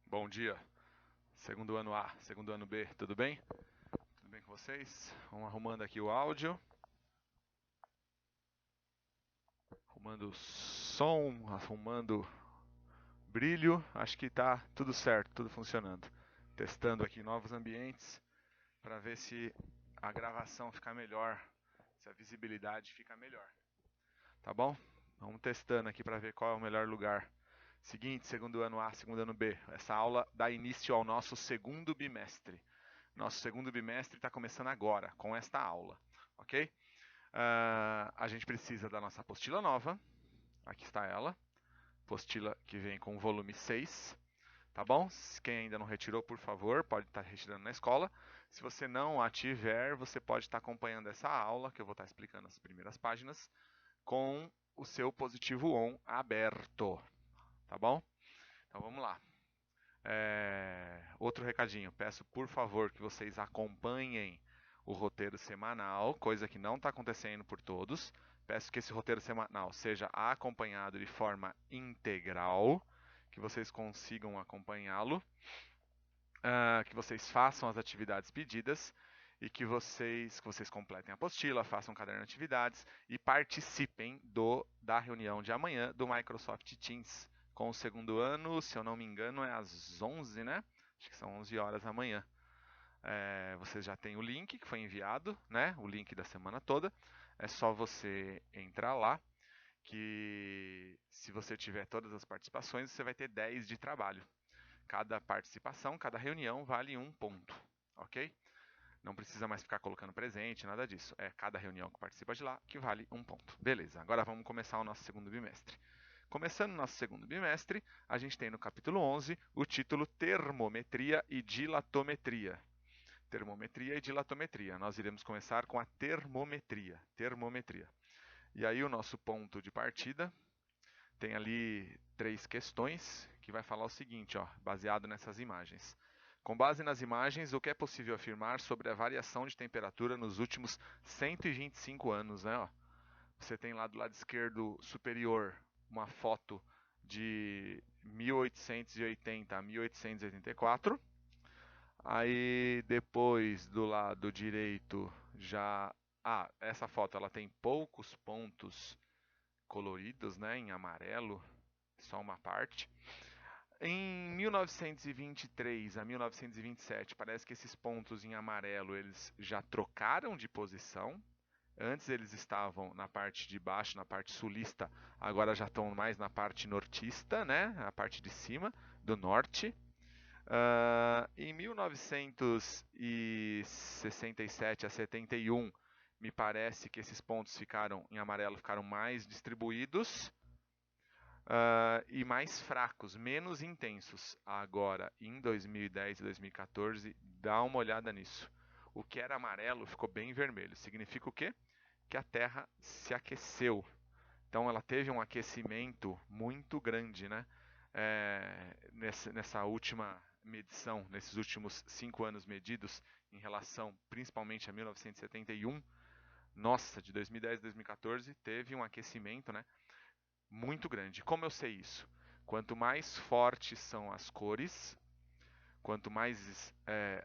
Bom dia, segundo ano A, segundo ano B, tudo bem? Tudo bem com vocês? Vamos arrumando aqui o áudio, arrumando o som, arrumando brilho, acho que tá tudo certo, tudo funcionando. Testando aqui novos ambientes para ver se a gravação fica melhor, se a visibilidade fica melhor. Tá bom? Vamos testando aqui para ver qual é o melhor lugar. Seguinte, segundo ano A, segundo ano B. Essa aula dá início ao nosso segundo bimestre. Nosso segundo bimestre está começando agora, com esta aula, ok? A gente precisa da nossa apostila nova. Aqui está ela. Apostila que vem com o volume 6. Tá bom? Quem ainda não retirou, por favor, pode estar retirando na escola. Se você não a tiver, você pode estar acompanhando essa aula, que eu vou estar explicando as primeiras páginas, com o seu positivo on aberto. Tá bom? Então vamos lá. Outro recadinho, peço por favor que vocês acompanhem o roteiro semanal, coisa que não está acontecendo por todos. Peço que esse roteiro semanal seja acompanhado de forma integral, que vocês consigam acompanhá-lo, que vocês façam as atividades pedidas e que vocês completem a apostila, façam um caderno de atividades e participem da reunião de amanhã do Microsoft Teams com o segundo ano, se eu não me engano, é às 11, né? Acho que são 11 horas amanhã. Vocês já têm o link que foi enviado, né? O link da semana toda. É só você entrar lá, que se você tiver todas as participações, você vai ter 10 de trabalho. Cada participação, cada reunião vale um ponto, ok? Não precisa mais ficar colocando presente, nada disso. É cada reunião que participa de lá que vale um ponto. Beleza, agora vamos começar o nosso segundo bimestre. Começando o nosso segundo bimestre, a gente tem no capítulo 11 o título Termometria e Dilatometria. Termometria e dilatometria. Nós iremos começar com a termometria. Termometria. E aí o nosso ponto de partida tem ali 3 questões que vai falar o seguinte, ó, baseado nessas imagens. Com base nas imagens, o que é possível afirmar sobre a variação de temperatura nos últimos 125 anos, né? Ó? Você tem lá do lado esquerdo superior uma foto de 1880 a 1884. Aí depois do lado direito já, essa foto ela tem poucos pontos coloridos, né, em amarelo, só uma parte. Em 1923 a 1927, parece que esses pontos em amarelo eles já trocaram de posição. Antes eles estavam na parte de baixo, na parte sulista, agora já estão mais na parte nortista, né? A parte de cima, do norte. Em 1967 a 71, me parece que esses pontos ficaram em amarelo, ficaram mais distribuídos e mais fracos, menos intensos. Agora, em 2010 e 2014, dá uma olhada nisso. O que era amarelo ficou bem vermelho. Significa o quê? Que a Terra se aqueceu. Então ela teve um aquecimento muito grande, né? Nessa última medição, nesses últimos 5 anos medidos, em relação principalmente a 1971, nossa, de 2010 a 2014, teve um aquecimento, né, muito grande. Como eu sei isso? Quanto mais fortes são as cores, quanto mais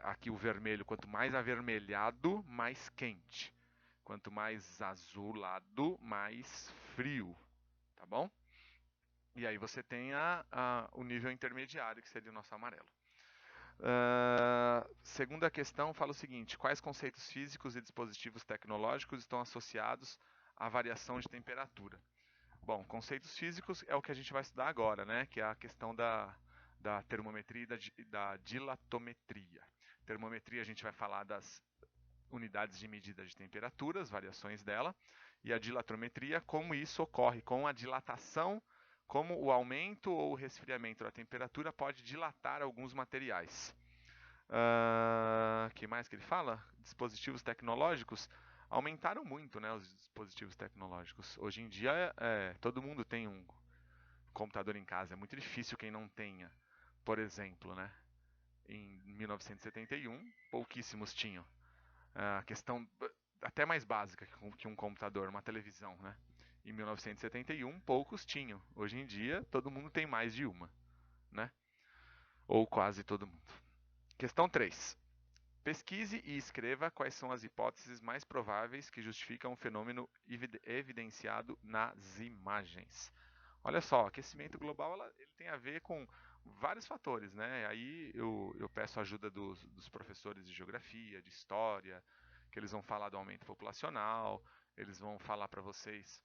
aqui o vermelho, quanto mais avermelhado, mais quente. Quanto mais azulado, mais frio, tá bom? E aí você tem o nível intermediário, que seria o nosso amarelo. Segunda questão fala o seguinte: quais conceitos físicos e dispositivos tecnológicos estão associados à variação de temperatura? Bom, conceitos físicos é o que a gente vai estudar agora, né? Que é a questão da termometria e da dilatometria. Termometria a gente vai falar das unidades de medida de temperatura, as variações dela, e a dilatometria, como isso ocorre com a dilatação, como o aumento ou o resfriamento da temperatura pode dilatar alguns materiais. Que mais que ele fala? Dispositivos tecnológicos aumentaram muito, né, os dispositivos tecnológicos. Hoje em dia, todo mundo tem um computador em casa. É muito difícil quem não tenha. Por exemplo, né, em 1971, pouquíssimos tinham. A questão até mais básica que um computador, uma televisão, né? Em 1971, poucos tinham. Hoje em dia, todo mundo tem mais de uma, né? ou quase todo mundo. Questão 3. Pesquise e escreva quais são as hipóteses mais prováveis que justificam o fenômeno evidenciado nas imagens. Olha só, aquecimento global ele tem a ver com vários fatores, né? Aí eu peço a ajuda dos professores de geografia, de história, que eles vão falar do aumento populacional, eles vão falar para vocês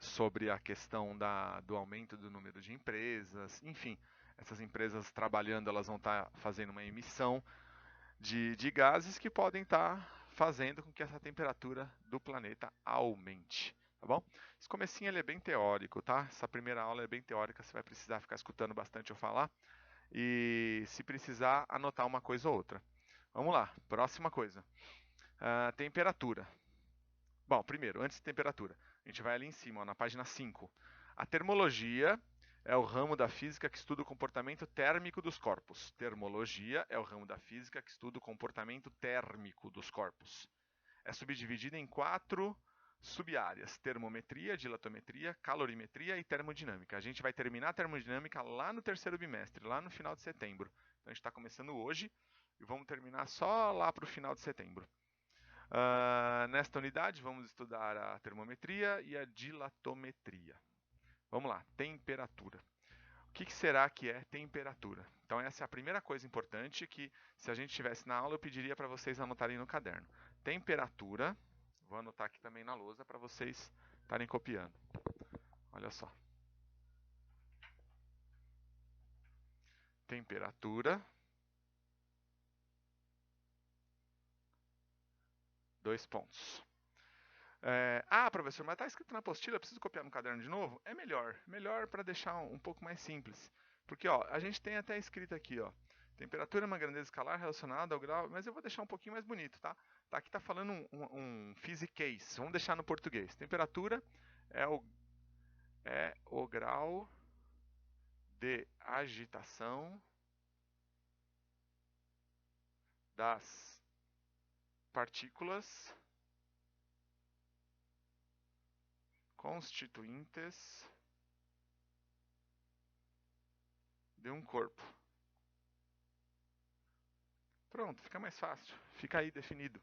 sobre a questão do aumento do número de empresas, enfim, essas empresas trabalhando, elas vão estar fazendo uma emissão de gases que podem estar fazendo com que essa temperatura do planeta aumente, tá bom? Esse comecinho ele é bem teórico, tá? Essa primeira aula é bem teórica, você vai precisar ficar escutando bastante eu falar e, se precisar, anotar uma coisa ou outra. Vamos lá, próxima coisa. Temperatura. Bom, primeiro, antes de temperatura, a gente vai ali em cima, ó, na página 5. A termologia é o ramo da física que estuda o comportamento térmico dos corpos. Termologia é o ramo da física que estuda o comportamento térmico dos corpos. É subdividida em 4 sub-áreas: termometria, dilatometria, calorimetria e termodinâmica. A gente vai terminar a termodinâmica lá no terceiro bimestre, lá no final de setembro. Então a gente está começando hoje e vamos terminar só lá para o final de setembro. Nesta unidade, vamos estudar a termometria e a dilatometria. Vamos lá, temperatura. O que será que é temperatura? Então, essa é a primeira coisa importante que, se a gente estivesse na aula, eu pediria para vocês anotarem no caderno. Temperatura, vou anotar aqui também na lousa para vocês estarem copiando. Olha só. Temperatura. 2 pontos. Professor, mas está escrito na apostila, eu preciso copiar no caderno de novo? É melhor. Melhor para deixar um pouco mais simples. Porque ó, a gente tem até escrito aqui, ó. Temperatura é uma grandeza escalar relacionada ao grau, mas eu vou deixar um pouquinho mais bonito, tá? Aqui está falando um physics, vamos deixar no português. Temperatura é o grau de agitação das partículas constituintes de um corpo. Pronto, fica mais fácil. Fica aí definido.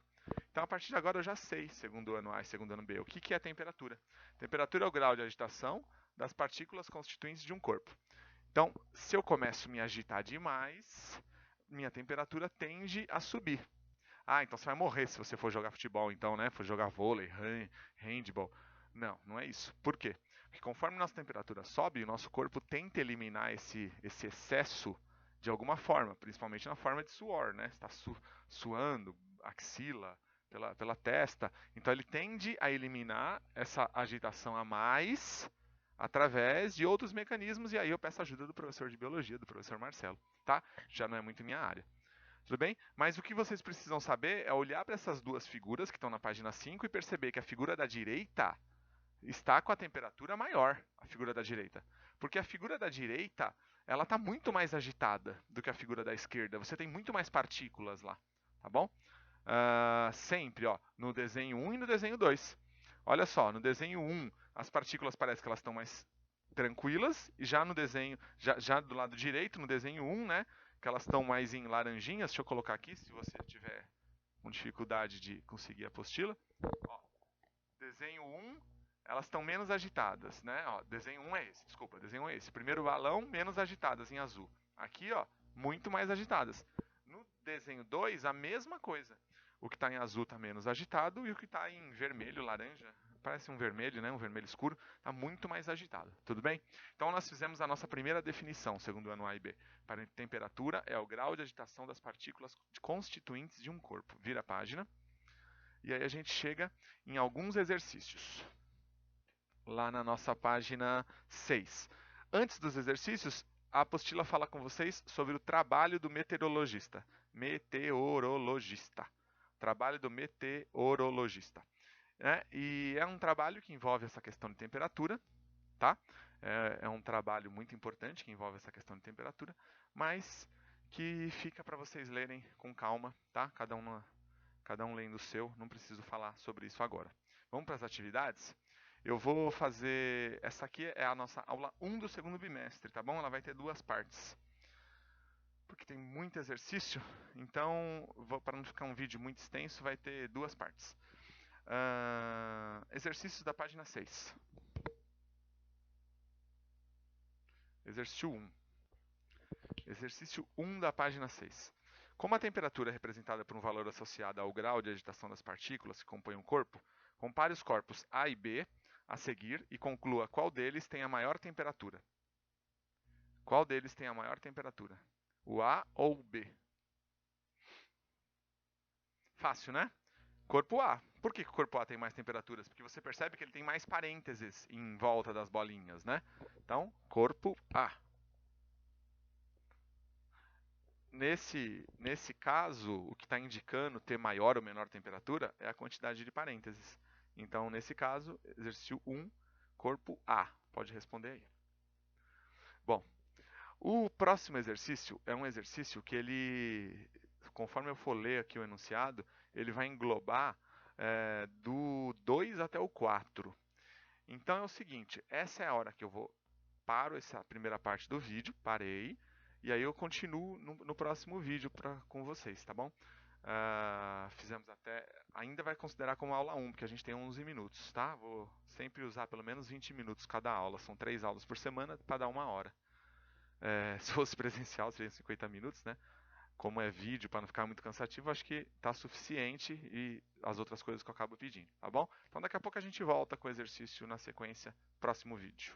Então, a partir de agora, eu já sei, segundo ano A e segundo ano B, o que é temperatura. Temperatura é o grau de agitação das partículas constituintes de um corpo. Então, se eu começo a me agitar demais, minha temperatura tende a subir. Então você vai morrer se você for jogar futebol, então, né? For jogar vôlei, handball. Não, não é isso. Por quê? Porque conforme nossa temperatura sobe, o nosso corpo tenta eliminar esse excesso de alguma forma, principalmente na forma de suor, né? Você está suando, axila, pela testa. Então ele tende a eliminar essa agitação a mais através de outros mecanismos, e aí eu peço a ajuda do professor de biologia, do professor Marcelo, tá? Já não é muito minha área. Tudo bem? Mas o que vocês precisam saber é olhar para essas duas figuras que estão na página 5 e perceber que a figura da direita está com a temperatura maior, a figura da direita. Porque a figura da direita, ela está muito mais agitada do que a figura da esquerda. Você tem muito mais partículas lá, tá bom? Sempre, ó, no desenho 1 e no desenho 2. Olha só, no desenho 1, as partículas parecem que elas estão mais tranquilas, e já no desenho, já do lado direito, no desenho 1, né, que elas estão mais em laranjinhas. Deixa eu colocar aqui, se você tiver com dificuldade de conseguir a apostila. Ó, desenho 1, elas estão menos agitadas, né? Ó, desenho 1 é esse, desculpa, desenho 1 é esse. Primeiro balão, menos agitadas em azul. Aqui, ó, muito mais agitadas. No desenho 2, a mesma coisa. O que está em azul está menos agitado e o que está em vermelho, laranja, parece um vermelho, né? Um vermelho escuro, está muito mais agitado. Tudo bem? Então nós fizemos a nossa primeira definição, segundo o ano A e B. Para temperatura é o grau de agitação das partículas constituintes de um corpo. Vira a página. E aí a gente chega em alguns exercícios. Lá na nossa página 6. Antes dos exercícios, a apostila fala com vocês sobre o trabalho do meteorologista. Trabalho do meteorologista. E é um trabalho que envolve essa questão de temperatura, tá? É um trabalho muito importante que envolve essa questão de temperatura, mas que fica para vocês lerem com calma, tá? Cada um lendo o seu, não preciso falar sobre isso agora. Vamos para as atividades? Eu vou fazer... Essa aqui é a nossa aula 1 do segundo bimestre, tá bom? Ela vai ter 2 partes. porque tem muito exercício, então, para não ficar um vídeo muito extenso, vai ter duas partes. Exercícios da página 6. Exercício 1. Exercício 1 da página 6. Como a temperatura é representada por um valor associado ao grau de agitação das partículas que compõem um corpo, compare os corpos A e B a seguir e conclua qual deles tem a maior temperatura. Qual deles tem a maior temperatura? O A ou o B? Fácil, né? Corpo A. Por que o corpo A tem mais temperaturas? Porque você percebe que ele tem mais parênteses em volta das bolinhas, né? Então, corpo A. Nesse caso, o que está indicando ter maior ou menor temperatura é a quantidade de parênteses. Então, nesse caso, exercício 1, corpo A. Pode responder aí. Bom, o próximo exercício é um exercício que ele, conforme eu for ler aqui o enunciado, ele vai englobar do 2 até o 4. Então é o seguinte, essa é a hora que eu paro essa primeira parte do vídeo, parei, e aí eu continuo no próximo vídeo com vocês, tá bom? Fizemos ainda vai considerar como aula 1, porque a gente tem 11 minutos, tá? Vou sempre usar pelo menos 20 minutos cada aula, são 3 aulas por semana para dar 1 hora. Se fosse presencial, seriam 50 minutos, né? Como é vídeo, para não ficar muito cansativo, acho que está suficiente e as outras coisas que eu acabo pedindo, tá bom? Então daqui a pouco a gente volta com o exercício na sequência, próximo vídeo.